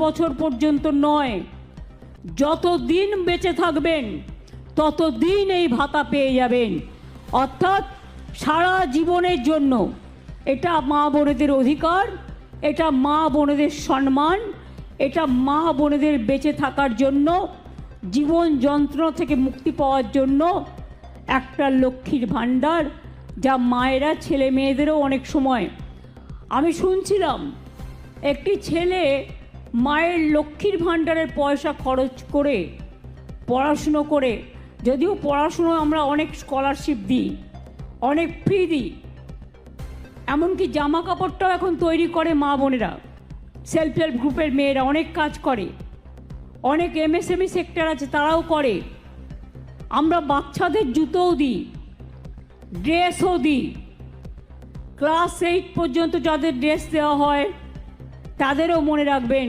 বছর পর্যন্ত নয়, যতদিন বেঁচে থাকবেন ততদিন এই ভাতা পেয়ে যাবেন। অর্থাৎ সারা জীবনের জন্য। এটা মা বোনেদের অধিকার, এটা মা বোনেদের সম্মান, এটা মা বোনেদের বেঁচে থাকার জন্য, জীবন যন্ত্রণা থেকে মুক্তি পাওয়ার জন্য একটা লক্ষ্মীর ভাণ্ডার, যা মায়েরা ছেলে মেয়েদেরও অনেক সময়। আমি শুনছিলাম একটি ছেলে মায়ের লক্ষ্মীর ভাণ্ডারের পয়সা খরচ করে পড়াশুনো করে, যদিও পড়াশুনো আমরা অনেক স্কলারশিপ দিই, অনেক ফ্রি দিই, এমনকি জামা কাপড়টাও এখন তৈরি করে মা বোনেরা, সেলফ হেল্প গ্রুপের মেয়েরা অনেক কাজ করে, অনেক এমএসএমই সেক্টর আছে তারাও করে। আমরা বাচ্চাদের জুতোও দিই, ড্রেসও দিই। ক্লাস 8 পর্যন্ত যাদের ড্রেস দেওয়া হয় তাদেরও মনে রাখবেন